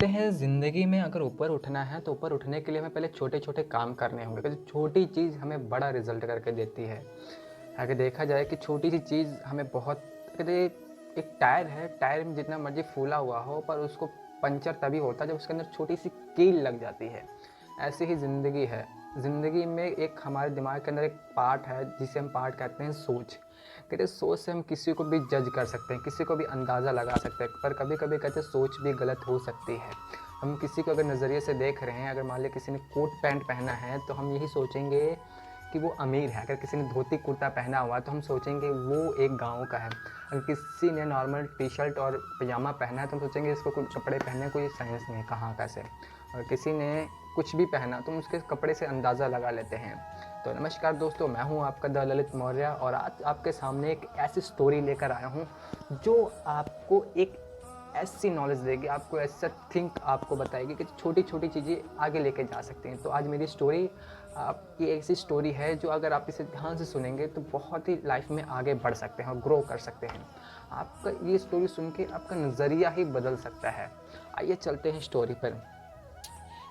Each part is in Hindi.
कहते हैं ज़िंदगी में अगर ऊपर उठना है तो ऊपर उठने के लिए हमें पहले छोटे-छोटे काम करने होंगे, क्योंकि छोटी चीज़ हमें बड़ा रिज़ल्ट करके देती है। अगर देखा जाए कि छोटी-सी चीज़ हमें बहुत कहते हैं एक टायर है, टायर में जितना मर्ज़ी फूला हुआ हो पर उसको पंचर तभी होता है जब उसके अंदर छोटी-सी कील लग जाती है। ऐसे ही ज़िंदगी है। ज़िंदगी में एक हमारे दिमाग के अंदर एक पार्ट है जिसे हम पार्ट कहते हैं सोच। कहते हैं सोच से हम किसी को भी जज कर सकते हैं, किसी को भी अंदाज़ा लगा सकते हैं, पर कभी-कभी कहते हैं सोच भी गलत हो सकती है। हम किसी को अगर नज़रिए से देख रहे हैं, अगर मान लिया किसी ने कोट पैंट पहना है तो हम यही सोचेंगे कि वो अमीर है। अगर किसी ने धोती कुर्ता पहना हुआ है तो हम सोचेंगे वो एक गाँव का है। अगर किसी ने नॉर्मल टी-शर्ट और पजामा पहना है तो हम सोचेंगे इसको कुछ कपड़े पहने कोई सेंस नहीं, कहाँ का से। और किसी ने कुछ भी पहना तो हम उसके कपड़े से अंदाज़ा लगा लेते हैं। तो नमस्कार दोस्तों, मैं हूं आपका द ललित मौर्य और आज आपके सामने एक ऐसी स्टोरी लेकर आया हूं जो आपको एक ऐसी नॉलेज देगी, आपको ऐसा थिंक आपको बताएगी कि छोटी-छोटी चीज़ें आगे लेके जा सकती हैं। तो आज मेरी स्टोरी आपकी ऐसी स्टोरी है जो अगर आप इसे ध्यान से सुनेंगे तो बहुत ही लाइफ में आगे बढ़ सकते हैं और ग्रो कर सकते हैं। आपका ये स्टोरी सुन के आपका नज़रिया ही बदल सकता है। आइए चलते हैं स्टोरी पर।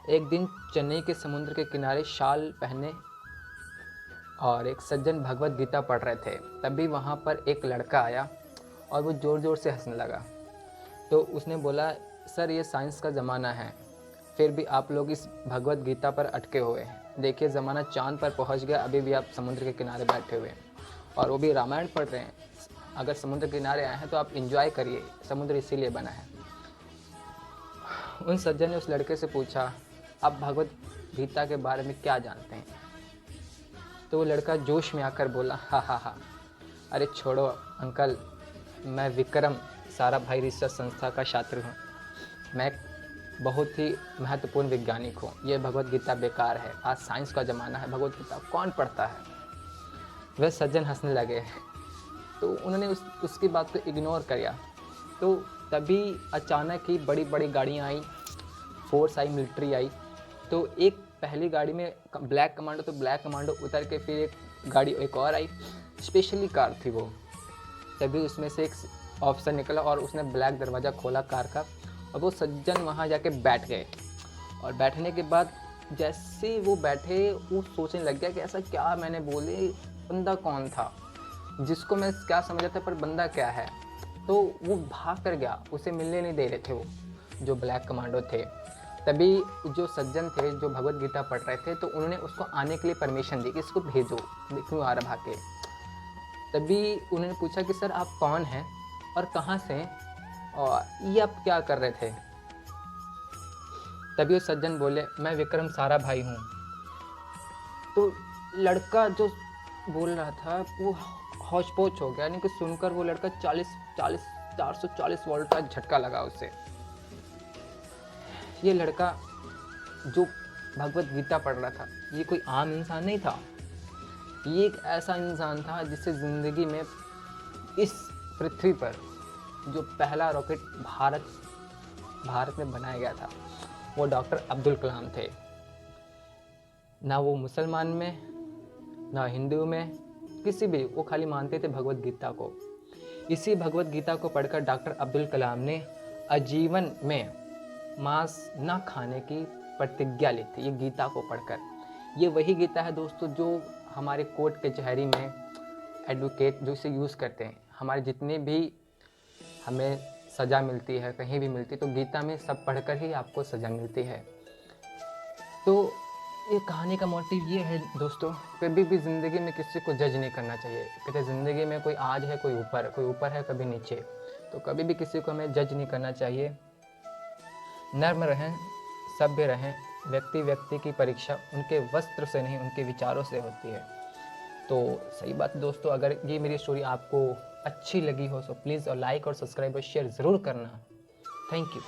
एक दिन चेन्नई के समुद्र के किनारे शाल पहने और एक सज्जन भगवत गीता पढ़ रहे थे। तभी वहाँ पर एक लड़का आया और वो ज़ोर ज़ोर से हंसने लगा। तो उसने बोला, सर ये साइंस का ज़माना है, फिर भी आप लोग इस भगवत गीता पर अटके हुए हैं। देखिए ज़माना चाँद पर पहुँच गया, अभी भी आप समुद्र के किनारे बैठे हुए हैं और वो भी रामायण पढ़ रहे हैं। अगर समुद्र के किनारे आए हैं तो आप इंजॉय करिए, समुद्र इसीलिए बना है। उन सज्जन ने उस लड़के से पूछा, आप भगवत गीता के बारे में क्या जानते हैं? तो वो लड़का जोश में आकर बोला, हा हा हा, अरे छोड़ो अंकल, मैं विक्रम साराभाई रिसर्च संस्था का छात्र हूँ। मैं एक बहुत ही महत्वपूर्ण वैज्ञानिक हूँ। ये भगवत गीता बेकार है, आज साइंस का ज़माना है, भगवत गीता कौन पढ़ता है? वह सज्जन हंसने लगे। तो उन्होंने उसकी बात को इग्नोर किया। तो तभी अचानक ही बड़ी बड़ी गाड़ियाँ आई, फोर्स आई, मिलिट्री आई। तो एक पहली गाड़ी में ब्लैक कमांडो, तो ब्लैक कमांडो उतर के फिर एक गाड़ी एक और आई, स्पेशली कार थी वो। तभी उसमें से एक ऑफिसर निकला और उसने ब्लैक दरवाज़ा खोला कार का और वो सज्जन वहाँ जाके बैठ गए। और बैठने के बाद जैसे वो बैठे वो सोचने लग गया कि ऐसा क्या मैंने बोले, बंदा कौन था जिसको मैं क्या समझा था पर बंदा क्या है। तो वो भाग कर गया, उसे मिलने नहीं दे रहे थे वो जो ब्लैक कमांडो थे। तभी जो सज्जन थे जो भगवत गीता पढ़ रहे थे तो उन्होंने उसको आने के लिए परमिशन दी कि इसको भेजो, क्यों आ रहा भाग के। तभी उन्होंने पूछा कि सर आप कौन हैं और कहाँ से हैं और ये आप क्या कर रहे थे? तभी वो सज्जन बोले, मैं विक्रम साराभाई हूँ। तो लड़का जो बोल रहा था वो होश-पोश हो गया, यानी कि सुनकर वो लड़का 440 वोल्ट का झटका लगा उसे। ये लड़का जो भगवत गीता पढ़ रहा था, ये कोई आम इंसान नहीं था। ये एक ऐसा इंसान था जिससे ज़िंदगी में इस पृथ्वी पर जो पहला रॉकेट भारत में बनाया गया था, वो डॉक्टर अब्दुल कलाम थे। ना वो मुसलमान में, ना हिंदू में, किसी भी, वो खाली मानते थे भगवत गीता को। इसी भगवत गीता को पढ़कर डॉक्टर अब्दुल कलाम ने आजीवन में मांस ना खाने की प्रतिज्ञा ली थी, ये गीता को पढ़कर। ये वही गीता है दोस्तों जो हमारे कोर्ट कचहरी में एडवोकेट जो इसे यूज़ करते हैं। हमारे जितने भी हमें सज़ा मिलती है, कहीं भी मिलती है, तो गीता में सब पढ़कर ही आपको सज़ा मिलती है। तो ये कहानी का मोटिव ये है दोस्तों, कभी भी ज़िंदगी में किसी को जज नहीं करना चाहिए। कहते ज़िंदगी में कोई आज है, कोई ऊपर है, कभी नीचे। तो कभी भी किसी को हमें जज नहीं करना चाहिए। नर्म रहें, सभ्य रहें। व्यक्ति व्यक्ति की परीक्षा उनके वस्त्र से नहीं, उनके विचारों से होती है। तो सही बात दोस्तों, अगर ये मेरी स्टोरी आपको अच्छी लगी हो तो प्लीज़ और लाइक और सब्सक्राइब और शेयर ज़रूर करना। Thank you.